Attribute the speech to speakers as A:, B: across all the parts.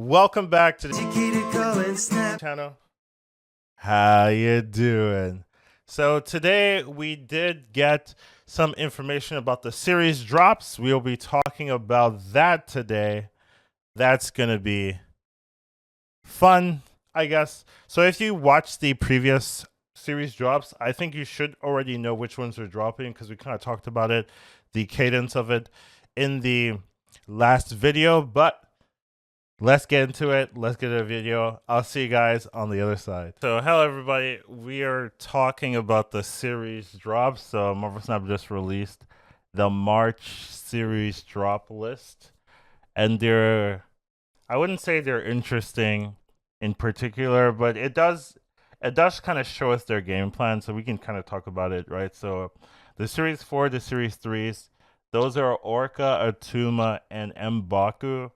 A: Welcome back to the channel. How you doing? So today we did get some information about the series drops. We'll be talking about that today. That's gonna be fun, I guess. So if you watched the previous series drops, I think you should already know which ones are dropping because we kind of talked about it, the cadence of it in the last video, but let's get into it. Let's get a video. I'll see you guys on the other side. So, hello everybody. We are talking about the series drops. So, Marvel Snap just released the March series drop list, and I wouldn't say they're interesting in particular, but it does kind of show us their game plan, so we can kind of talk about it, right? So, the series 4, the series 3s, those are Orca, Attuma, and M'Baku.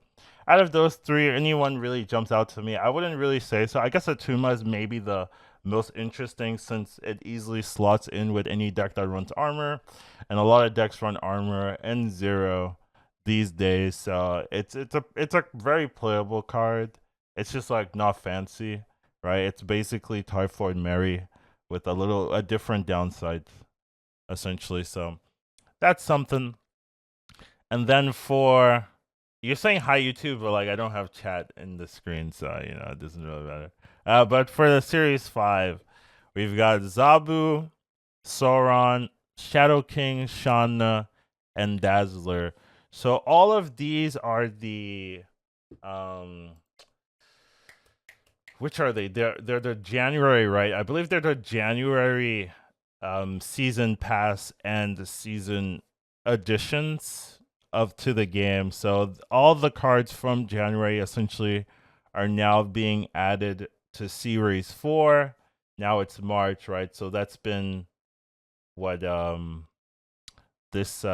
A: Out of those three, anyone really jumps out to me? I wouldn't really say so. I guess Attuma is maybe the most interesting since it easily slots in with any deck that runs armor, and a lot of decks run armor and zero these days. So it's a very playable card. It's just like not fancy, right? It's basically Typhoid Mary with a different downside, essentially. So that's something. And then for you're saying hi YouTube, but like I don't have chat in the screen, so it doesn't really matter. But for the series 5, we've got Zabu, Sauron, Shadow King, Shanna, and Dazzler. So all of these are the which are they? They're the January, right? I believe they're the January season pass and the season additions to the game. So all the cards from January essentially are now being added to series 4. Now it's March, right? So that's been what this 3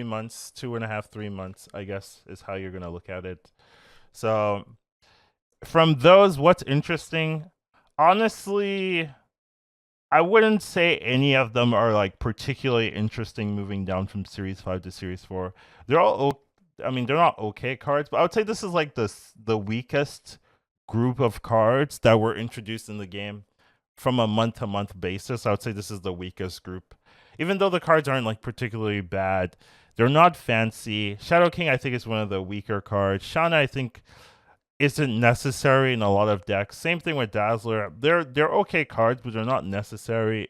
A: months, 2.5, 3 months, I guess, is how you're gonna look at it. So from those, what's interesting, honestly, I wouldn't say any of them are like particularly interesting moving down from series 5 to series 4. They're all they're not okay cards, but I would say this is like the weakest group of cards that were introduced in the game from a month-to-month basis. I would say this is the weakest group. Even though the cards aren't like particularly bad, they're not fancy. Shadow King I think is one of the weaker cards. Shanna I think isn't necessary in a lot of decks. Same thing with Dazzler. They're okay cards, but they're not necessary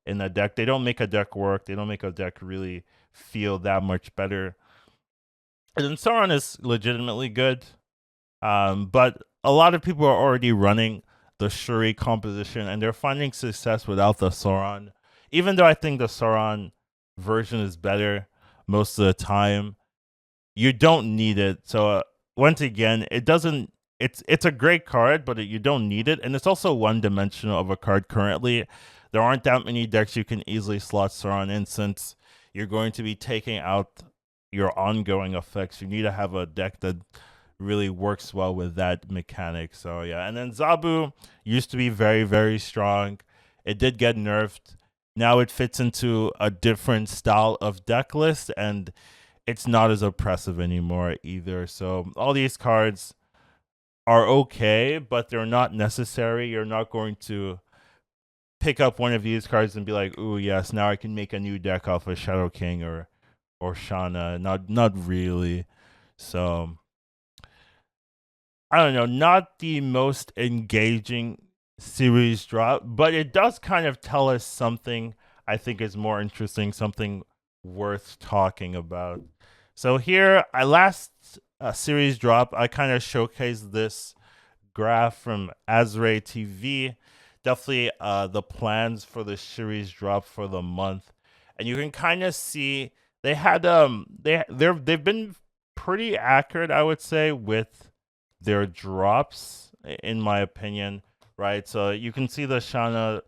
A: in a deck. They don't make a deck work. They don't make a deck really feel that much better. And then Sauron is legitimately good, but a lot of people are already running the Shuri composition, and they're finding success without the Sauron. Even though I think the Sauron version is better most of the time, you don't need it. So once again, it's a great card, but you don't need it, and it's also one-dimensional of a card currently. There aren't that many decks you can easily slot Sauron in, since you're going to be taking out your ongoing effects. You need to have a deck that really works well with that mechanic. So yeah, and then Zabu used to be very, very strong. It did get nerfed. Now it fits into a different style of deck list, and it's not as oppressive anymore either. So all these cards are okay, but they're not necessary. You're not going to pick up one of these cards and be like, "Ooh, yes, now I can make a new deck off of Shadow King or Shanna." Not really. So I don't know, not the most engaging series drop, but it does kind of tell us something I think is more interesting, something worth talking about. So here, last series drop, I kind of showcased this graph from Azray TV. Definitely the plans for the series drop for the month, and you can kind of see they had they've been pretty accurate, I would say, with their drops, in my opinion, right? So you can see the Shanna,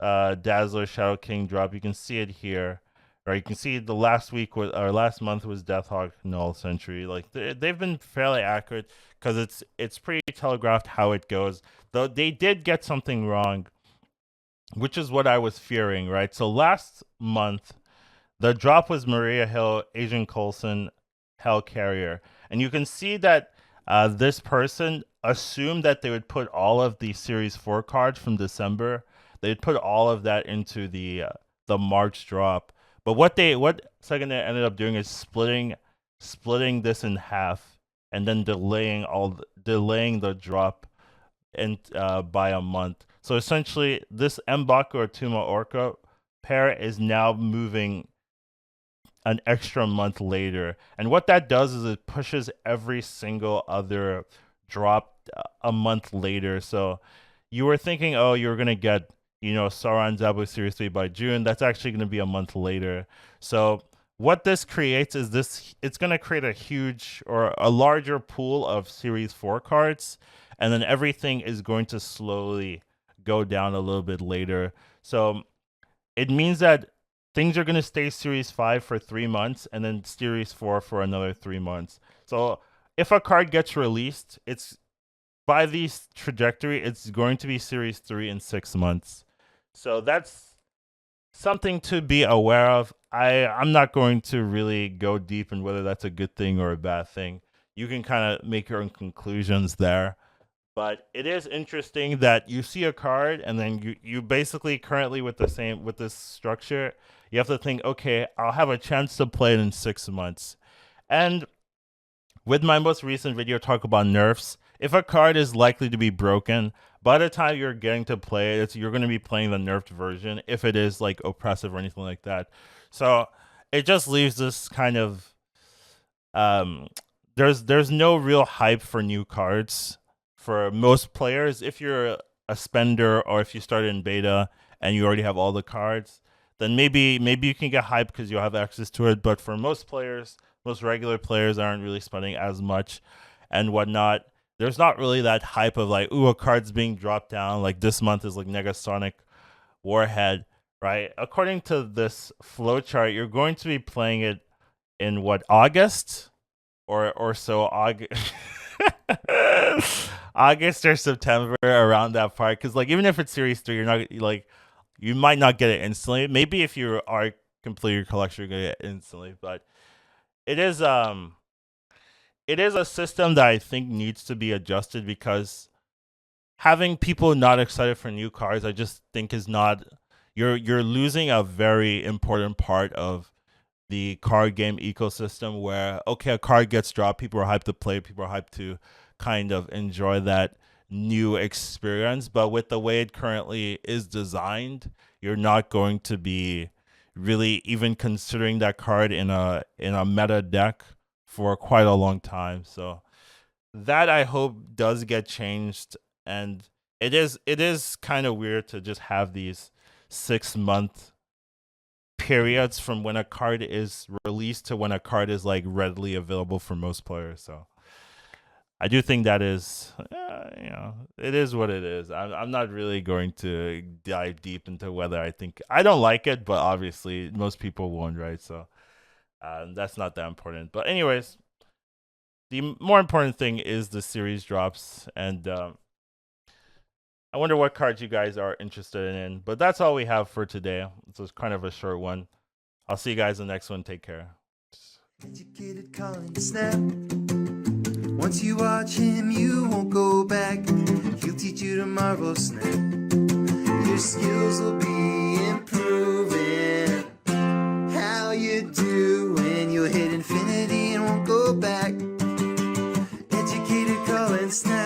A: Dazzler, Shadow King drop. You can see it here, right? You can see the last month was Deathhawk Null Sentry. Like they've been fairly accurate because it's pretty telegraphed how it goes. Though they did get something wrong, which is what I was fearing, right? So last month, the drop was Maria Hill, Agent Coulson, Hellcarrier. And you can see that this person assumed that they would put all of the Series 4 cards from December, they'd put all of that into the March drop. But what Second Net ended up doing is splitting this in half and then delaying the drop and by a month. So essentially, this M'Baku or Tuma Orca pair is now moving an extra month later. And what that does is it pushes every single other drop a month later. So you were thinking, oh, you're going to get, Sauron Zabu Series 3 by June. That's actually going to be a month later. So what this creates is it's going to create a huge or a larger pool of Series 4 cards. And then everything is going to slowly go down a little bit later. So it means that things are going to stay Series 5 for 3 months and then Series 4 for another 3 months. So if a card gets released, it's by this trajectory, it's going to be Series 3 in 6 months. So that's something to be aware of. I'm not going to really go deep in whether that's a good thing or a bad thing. You can kind of make your own conclusions there. But it is interesting that you see a card and then you basically currently with this structure, you have to think, okay, I'll have a chance to play it in 6 months. And with my most recent video talk about nerfs, if a card is likely to be broken, by the time you're getting to play it, you're going to be playing the nerfed version if it is like oppressive or anything like that. So it just leaves this kind of there's no real hype for new cards for most players. If you're a spender or if you started in beta and you already have all the cards, then maybe you can get hyped because you'll have access to it. But for most players, most regular players aren't really spending as much and whatnot. There's not really that hype of like, ooh, a card's being dropped down. Like this month is like Negasonic Warhead, right? According to this flowchart, you're going to be playing it in what, August or so, August or September, around that part. Because like even if it's Series 3, you're not like, you might not get it instantly. Maybe if you are complete your collection, you're gonna get it instantly. But it is a system that I think needs to be adjusted, because having people not excited for new cards, I just think is not, you're losing a very important part of the card game ecosystem where, okay, a card gets dropped, people are hyped to play, people are hyped to kind of enjoy that new experience. But with the way it currently is designed, you're not going to be really even considering that card in a meta deck for quite a long time. So that I hope does get changed. And it is kind of weird to just have these 6-month periods from when a card is released to when a card is like readily available for most players. So I do think that is, it is what it is. I'm not really going to dive deep into whether I don't like it, but obviously most people won't, right? So that's not that important. But anyways, the more important thing is the series drops, and I wonder what cards you guys are interested in. But that's all we have for today. This was kind of a short one. I'll see you guys in the next one. Take care.
B: Educated Colin Snap. Once you watch him, you won't go back. He'll teach you to marvel snap. Your skills will be improving. How you do when you'll hit infinity and won't go back. Educated Colin Snap.